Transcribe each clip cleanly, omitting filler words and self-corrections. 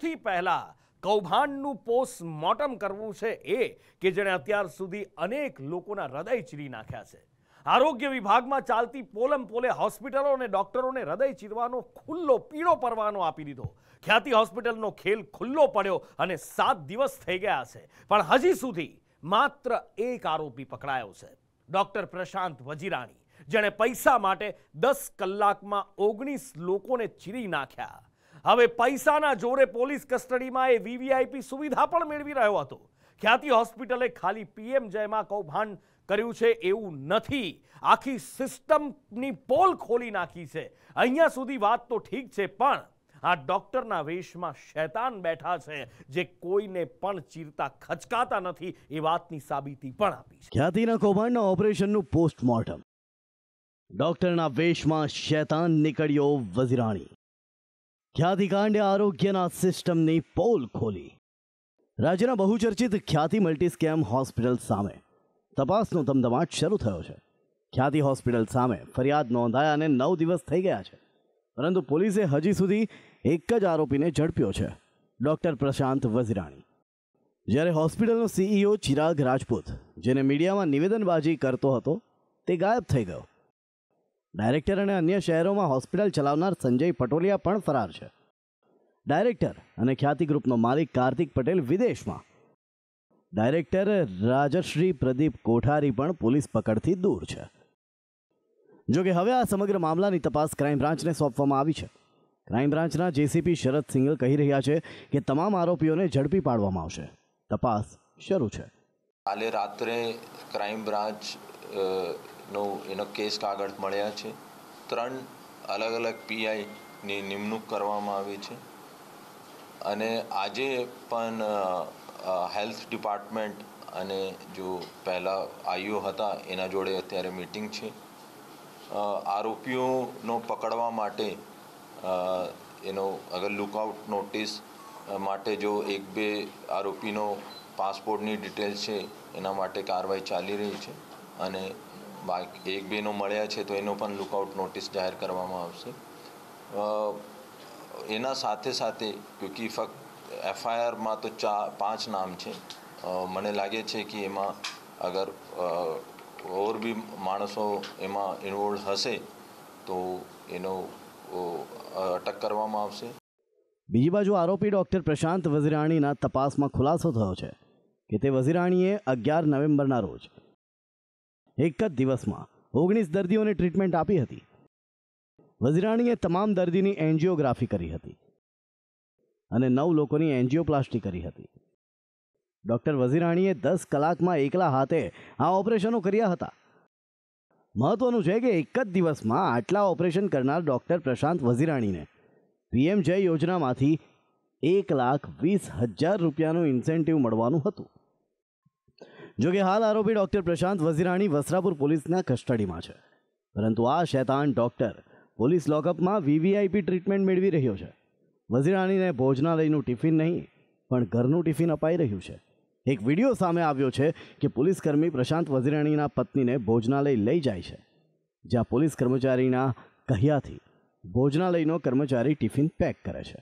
સૌથી પહેલા કૌભાંડનું પોસ્ટમોર્ટમ કરવું છે એ કે જેણે અત્યાર સુધી અનેક લોકોના હૃદય ચીરી નાખ્યા છે। આરોગ્ય વિભાગમાં ચાલતી પોલમ પોલે હોસ્પિટલો અને ડોક્ટરોને હૃદય ચીરવાનો ખુલ્લો પીળો પરવાનો આપી દીધો। ખ્યાતિ હોસ્પિટલનો ખેલ ખુલ્લો પડ્યો અને 7 દિવસ થઈ ગયા છે, પણ હજી સુધી માત્ર એક આરોપી પકડાયો છે, ડોક્ટર પ્રશાંત વજીરાણી, જેણે પૈસા માટે 10 કલાકમાં 19 લોકોને ચીરી નાખ્યા। હવે પૈસાના જોરે પોલીસ કસ્ટડીમાં એ વીવીઆઈપી સુવિધા પણ મેળવી રહ્યો હતો। ખ્યાતિ હોસ્પિટલે ખાલી પીએમજેમાં કૌભાંડ કર્યું છે એવું નથી, આખી સિસ્ટમની પોલ ખોલી નાખી છે। અહીંયા સુધી વાત તો ઠીક છે, પણ આ ડોક્ટરના વેશમાં શૈતાન બેઠા છે જે કોઈને પણ ચીરતા ખચકાતા નથી એ વાતની સાબિતી પણ આપી છે। ખ્યાતિના કૌભાંડના ઓપરેશનનું પોસ્ટમોર્ટમ, ડોક્ટરના વેશમાં શૈતાન નીકળ્યો વજીરાણી। ખ્યાતિકાંડે આરોગ્યના સિસ્ટમની પોલ ખોલી। રાજ્યના બહુચર્ચિત ખ્યાતિ મલ્ટી સ્કેમ હોસ્પિટલ સામે તપાસનો ધમધમાટ શરૂ થયો છે। ખ્યાતિ હોસ્પિટલ સામે ફરિયાદ નોંધાયાને 9 દિવસ થઈ ગયા છે, પરંતુ પોલીસે હજી સુધી એક જ આરોપીને ઝડપ્યો છે, ડોક્ટર પ્રશાંત વજીરાણી। જ્યારે હોસ્પિટલનો સીઈઓ ચિરાગ રાજપૂત, જેને મીડિયામાં નિવેદનબાજી કરતો હતો, તે ગાયબ થઈ ગયો। ડાયરેક્ટર અને અન્ય શહેરોમાં હોસ્પિટલ ચલાવનાર સંજય પટોલિયા પણ ફરાર છે। ડાયરેક્ટર અને ખ્યાતિ ગ્રુપનો માલિક કાર્તિક પટેલ વિદેશમાં। ડાયરેક્ટર રાજશ્રી પ્રદીપ કોઠારી પણ પોલીસ પકડથી દૂર છે। જોકે હવે આ સમગ્ર મામલાની તપાસ ક્રાઇમ બ્રાન્ચને સોંપવામાં આવી છે। ક્રાઇમ બ્રાન્ચના જેસીપી શરદ સિંઘલ કહી રહ્યા છે કે તમામ આરોપીઓને ઝડપી પાડવામાં આવશે। તપાસ શરૂ છે। કાલે રાત્રે ક્રાઇમ બ્રાન્ચ એનો કેસ કાગળ મળ્યા છે। 3 અલગ અલગ પીઆઈની નિમણૂક કરવામાં આવી છે અને આજે પણ હેલ્થ ડિપાર્ટમેન્ટ અને જો પહેલા આઈઓ હતા એના જોડે અત્યારે મીટિંગ છે। આરોપીઓનો પકડવા માટે એનો અગર લુકઆઉટ નોટિસ માટે જો 1-2 આરોપીનો પાસપોર્ટની ડિટેલ છે એના માટે કાર્યવાહી ચાલી રહી છે અને બાકી 1-2નો મળ્યા છે તો એનો પણ લુકઆઉટ નોટિસ જાહેર કરવામાં આવશે। એના સાથે સાથે ક્યોંકિ ફક્ત એફઆઈઆરમાં તો 5 નામ છે, મને લાગે છે કે એમાં અગર ઓર બી માણસો એમાં ઇન્વોલ્વ હશે તો એનો અટક કરવામાં આવશે। બીજી બાજુ આરોપી ડોક્ટર પ્રશાંત વજીરાણીના તપાસમાં ખુલાસો થયો છે કે તે વજીરાણીએ 11 નવેમ્બરના રોજ એક જ દિવસમાં 19 દર્દીઓને ટ્રીટમેન્ટ આપી હતી। વજીરાણીએ તમામ દર્દીની એન્જિયોગ્રાફી કરી હતી અને 9 લોકોની એન્જિયોપ્લાસ્ટી કરી હતી। ડોક્ટર વજીરાણીએ 10 કલાકમાં એકલા હાથે આ ઓપરેશનો કર્યા હતા। મહત્વનું છે કે એક જ દિવસમાં આટલા ઓપરેશન કરનાર ડોક્ટર પ્રશાંત વજીરાણીને પીએમજય યોજનામાંથી 1,20,000 રૂપિયાનું ઇન્સેન્ટિવ મળવાનું હતું। જોકે હાલ આરોપી ડોક્ટર પ્રશાંત વજીરાણી વસ્ત્રાપુર પોલીસના કસ્ટડીમાં છે, પરંતુ આ શૈતાન ડોક્ટર પોલીસ લોકઅપમાં વીવીઆઈપી ટ્રીટમેન્ટ મેળવી રહ્યો છે। વજીરાણીને ભોજનાલયનું ટિફિન નહીં પણ ઘરનું ટિફિન અપાઈ રહ્યું છે। એક વિડીયો સામે આવ્યો છે કે પોલીસકર્મી પ્રશાંત વજીરાણીના પત્નીને ભોજનાલય લઈ જાય છે, જ્યાં પોલીસ કર્મચારીના કહ્યાથી ભોજનાલયનો કર્મચારી ટિફિન પેક કરે છે।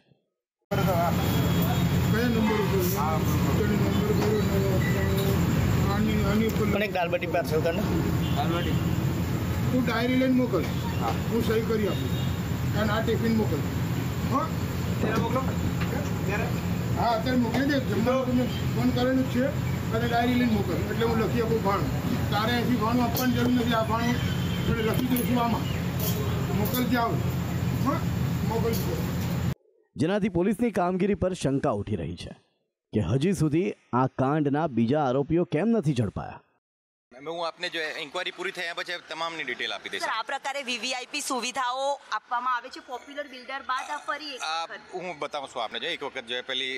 દાલબાટી પાર્સલ કરને, દાલબાટી તું ડાયરી લઈને મોકલ, હું સહી કરી આપું અને આ ટિફિન મોકલ। હા મોકલો, હા અત્યારે મોકલી દે, જમવાનું તમે ફોન કરેલું જ છે અને ડાયરી લઈને મોકલ એટલે હું લખી આપું ભાણું। તારે અહીંથી ભાણું આપવાની જરૂર નથી, આ ભાણું એટલે લખી દઉં છું આમાં, મોકલજે આવું। હા મોકલજો। જેનાથી પોલીસની કામગીરી પર શંકા ઉઠી રહી છે કે હજી સુધી આ કાંડના બીજા આરોપીઓ કેમ નથી ઝડપાયા। હું આપને જો ઇન્ક્વાયરી પૂરી થયા પછી તમામની ડિટેલ આપી દઈશ। આ પ્રકારે વીવીઆઈપી સુવિધાઓ આપવામાં આવે છે પોપ્યુલર બિલ્ડર બાદ આ ફરી એક વખત હું બતાવું છું આપને, જો એક વખત જો પેલી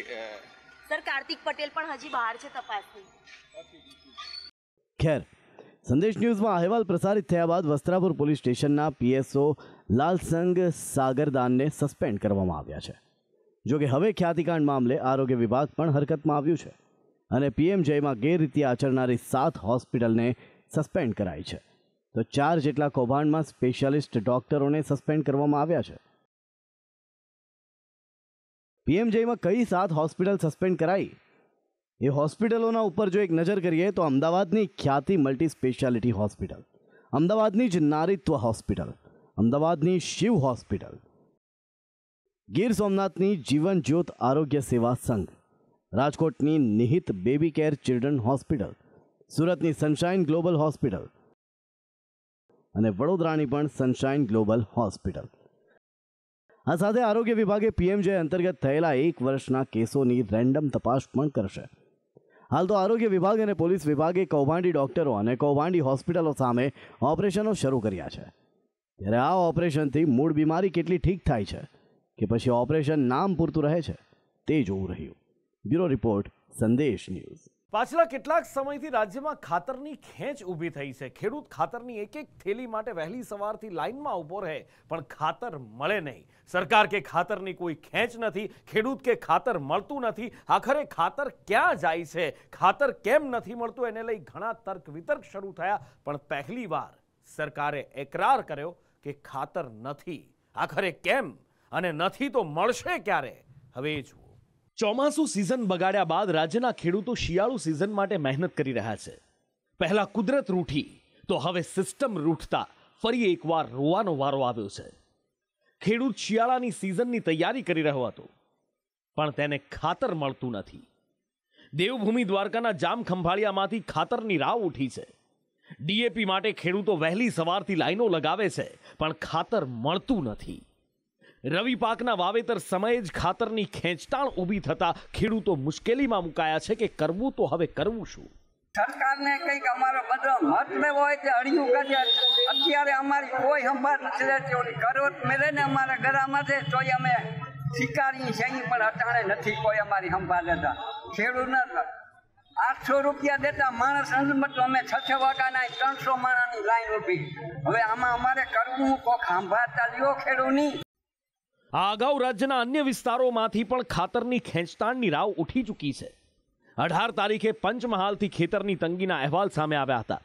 સર કાર્તિક પટેલ પણ હજી બહાર છે તપાસથી। ખેર, સંદેશ ન્યૂઝમાં અહેવાલ પ્રસારિત થયા બાદ વસ્ત્રાપુર પોલીસ સ્ટેશનના પીએસઓ લાલસંગ સાગરદાનને સસ્પેન્ડ કરવામાં આવ્યા છે। જોકે હવે ખ્યાતિકાંડ મામલે આરોગ્ય વિભાગ પણ હરકતમાં આવ્યું છે અને પીએમજયમાં ગેરરીતિ આચરનારી 7 હોસ્પિટલને સસ્પેન્ડ કરાઈ છે, તો 4 જેટલા કૌભાંડમાં સ્પેશિયાલિસ્ટ ડોક્ટરોને સસ્પેન્ડ કરવામાં આવ્યા છે। પીએમજેમાં કઈ 7 હોસ્પિટલ સસ્પેન્ડ કરાઈ એ હોસ્પિટલોના ઉપર જો એક નજર કરીએ તો અમદાવાદની ખ્યાતિ મલ્ટી સ્પેશિયાલિટી હોસ્પિટલ, અમદાવાદની જ નારીત્વ હોસ્પિટલ, અમદાવાદની શિવ હોસ્પિટલ, ગીર સોમનાથની જીવન જ્યોત આરોગ્ય સેવા સંઘ, રાજકોટની નિહિત બેબી કેર ચિલ્ડ્રન હોસ્પિટલ, સુરતની સનશાઇન ગ્લોબલ હોસ્પિટલ અને વડોદરાની પણ સનશાઇન ગ્લોબલ હોસ્પિટલ. આ સાથે આરોગ્ય વિભાગે પીએમજે અંતર્ગત થયેલા 1 વર્ષના કેસોની રેન્ડમ તપાસ પણ કરશે. હાલ તો આરોગ્ય વિભાગ અને પોલીસ વિભાગે કૌભાંડી ડોક્ટરો અને કૌભાંડી હોસ્પિટલો સામે ઓપરેશનો શરૂ કર્યા છે. ત્યારે આ ઓપરેશનથી મૂળ બીમારી કેટલી ઠીક થાય છે કે પછી ઓપરેશન નામ પૂરતું રહે છે તે જોવું રહ્યું. બ્યુરો રિપોર્ટ, સંદેશ ન્યૂઝ. પાછલા કેટલાક સમયથી રાજ્યમાં ખાતરની ખેંચ ઊભી થઈ છે. ખેડૂત ખાતરની એક થેલી માટે વહેલી સવારથી લાઇનમાં ઊભો રહે પણ ખાતર મળે નહીં. સરકાર કે ખાતરની કોઈ ખેંચ નથી, ખેડૂત કે ખાતર મળતું નથી. આખરે ખાતર ક્યાં જાય છે, ખાતર કેમ નથી મળતું, એને લઈ ઘણા તર્ક વિતર્ક શરૂ થયા. પણ પહેલીવાર સરકારે એકરાર કર્યો કે ખાતર નથી. આખરે કેમ અને નથી તો મળશે ક્યારે, હવે જુઓ. ચોમાસું સિઝન બગાડ્યા બાદ રાજ્યના ખેડૂતો શિયાળુ સિઝન માટે મહેનત કરી રહ્યા છે. પહેલા કુદરત રૂઠી તો હવે સિસ્ટમ રૂઠતા ફરી એકવાર રોવાનો વારો આવ્યો છે. ખેડૂત શિયાળાની સિઝનની તૈયારી કરી રહ્યો હતો પણ તેને ખાતર મળતું નથી. દેવભૂમિ દ્વારકાના જામ ખંભાળિયામાંથી ખાતરની રાવ ઉઠી છે. ડીએપી માટે ખેડૂતો વહેલી સવારથી લાઈનો લગાવે છે પણ ખાતર મળતું નથી. રવિ પાકના વાવેતર સમયે જ ખાતરની ખેંચતાણ ઊભી થતા ખેડૂતો મુશ્કેલીમાં મુકાયા છે કે કરવું તો હવે કરવું શું. સરકારને કંઈક અમારો બધો મત લેવો હોય તે અડિયું કરે. અત્યારે અમારી કોઈ સંભાળ નથી લેતી. કરોડ મેળે ને અમારા ગળામાં છે તોય અમે શિકારી છે પણ અટાણે નથી કોઈ અમારી સંભાળ લેતા. ખેડૂતને 800 રૂપિયા દેતા માણસ તો અમે 6 વાગ્યાના 300 માણસની લાઈન ઊભી. હવે આમાં અમારે કરવું કોક સંભાળતા લ્યો ખેડૂતની. આ અગાઉ રાજ્યના અન્ય વિસ્તારોમાંથી પણ ખાતરની ખેંચતાણની રાવ ઉઠી ચૂકી છે. 18 તારીખે પંચમહાલથી ખેતરની તંગીના અહેવાલ સામે આવ્યા હતા.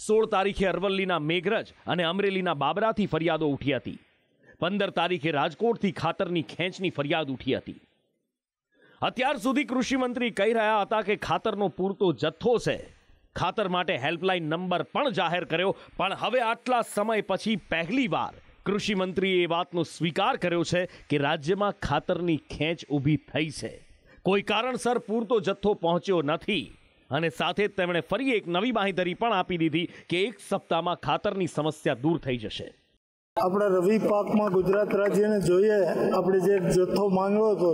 16 તારીખે અરવલ્લીના મેઘરજ અને અમરેલીના બાબરાથી ફરિયાદો ઉઠી હતી. 15 તારીખે રાજકોટથી ખાતરની ખેંચની ફરિયાદ ઉઠી હતી. અત્યાર સુધી કૃષિ મંત્રી કહી રહ્યા હતા કે ખાતરનો પૂરતો જથ્થો છે. ખાતર માટે હેલ્પલાઇન નંબર પણ જાહેર કર્યો. પણ હવે આટલા સમય પછી પહેલીવાર કૃષિ મંત્રીએ એ વાતનો સ્વીકાર કર્યો છે કે રાજ્યમાં ખાતરની ખેંચ ઊભી થઈ છે. કોઈ કારણસર પૂરતો જથ્થો પહોંચ્યો નથી અને સાથે જ તેમણે ફરી એક નવી બાંહેધરી પણ આપી દીધી કે 1 સપ્તાહમાં ખાતરની સમસ્યા દૂર થઈ જશે. આપણા રવિ પાકમાં ગુજરાત રાજ્યને જોઈએ આપણે જે જથ્થો માંગ્યો હતો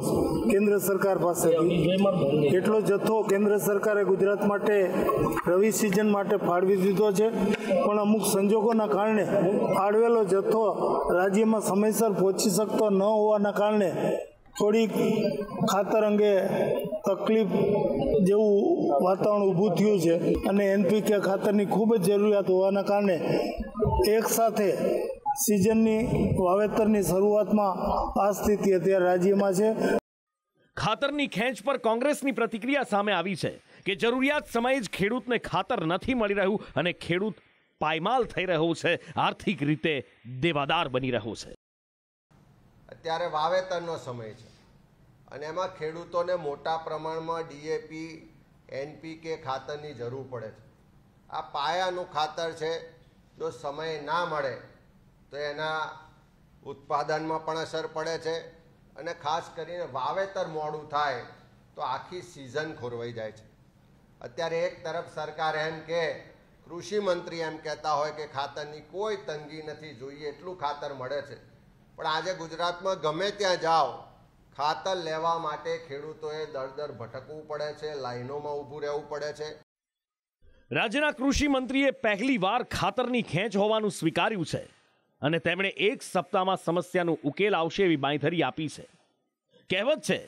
કેન્દ્ર સરકાર પાસેથી એટલો જથ્થો કેન્દ્ર સરકારે ગુજરાત માટે રવિ સિઝન માટે ફાળવી દીધો છે. પણ અમુક સંજોગોના કારણે ફાળવેલો જથ્થો રાજ્યમાં સમયસર પહોંચી શકતો ન હોવાના કારણે થોડીક ખાતર અંગે તકલીફ જેવું વાતાવરણ ઊભું થયું છે. અને એનપીકે ખાતરની ખૂબ જ જરૂરિયાત હોવાના કારણે એક સાથે સિઝનની વાવેતરની શરૂઆતમાં આ સ્થિતિ અત્યારે રાજ્યમાં છે. ખાતરની ખેંચ પર કોંગ્રેસની પ્રતિક્રિયા સામે આવી છે કે જરૂરિયાત સમયે જ ખેડૂતને ખાતર નથી મળી રહ્યું અને ખેડૂત પાયમાલ થઈ રહ્યો છે, આર્થિક રીતે દેવાદાર બની રહ્યો છે. અત્યારે વાવેતરનો સમય છે અને એમાં ખેડૂતોને મોટા પ્રમાણમાં ડીએપી એનપીકે ખાતરની જરૂર પડે છે. આ પાયાનું ખાતર છે. જો સમય ના મળે તો એના ઉત્પાદનમાં પણ અસર પડે છે અને ખાસ કરીને વાવેતર મોડું થાય તો આખી સિઝન ખોરવાઈ જાય છે. અત્યારે એક તરફ સરકાર એમ કે કૃષિ મંત્રી એમ કહેતા હોય કે ખાતરની કોઈ તંગી નથી, જોઈએ એટલું ખાતર મળે છે. પણ આજે ગુજરાતમાં ગમે ત્યાં જાઓ ખાતર લેવા માટે ખેડૂતોએ દર ભટકવું પડે છે, લાઈનોમાં ઊભું રહેવું પડે છે. રાજ્યના કૃષિ મંત્રીએ પહેલીવાર ખાતરની ખેંચ હોવાનું સ્વીકાર્યું છે અને તેમણે 1 સપ્તાહમાં સમસ્યાનો ઉકેલ આવશે એવી બાંહેધરી આપી છે. કહેવત છે,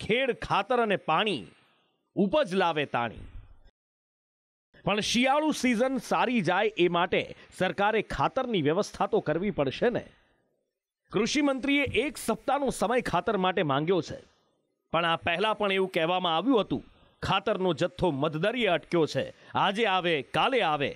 ખેડ ખાતર અને પાણી ઉપજ લાવે તાણી. પણ શિયાળુ સિઝન સારી જાય એ માટે સરકારે ખાતરની વ્યવસ્થા તો કરવી પડશે ને. કૃષિ મંત્રીએ 1 સપ્તાહનો સમય ખાતર માટે માંગ્યો છે. પણ આ પહેલા પણ એવું કહેવામાં આવ્યું હતું ખાતરનો જથ્થો મધદરીએ અટક્યો છે, આજે આવે કાલે આવે.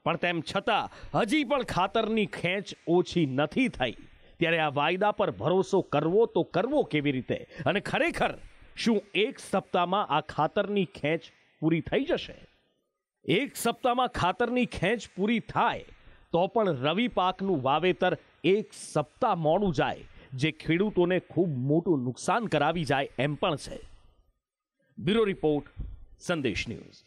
પણ તેમ છતાં હજી પણ ખાતરની ખેંચ ઓછી નથી થઈ. ત્યારે આ વાયદા પર ભરોસો કરવો તો કરવો કેવી રીતે? અને ખરેખર શું એક સપ્તાહમાં આ ખાતરની ખેંચ પૂરી થઈ જશે? એક સપ્તાહમાં ખાતરની ખેંચ પૂરી થાય તો પણ રવિ પાકનું વાવેતર એક સપ્તાહ મોડું જાય, જે ખેડૂતોને ખૂબ મોટું નુકસાન કરાવી જાય એમ પણ છે. બ્યુરો રિપોર્ટ, સંદેશ ન્યૂઝ.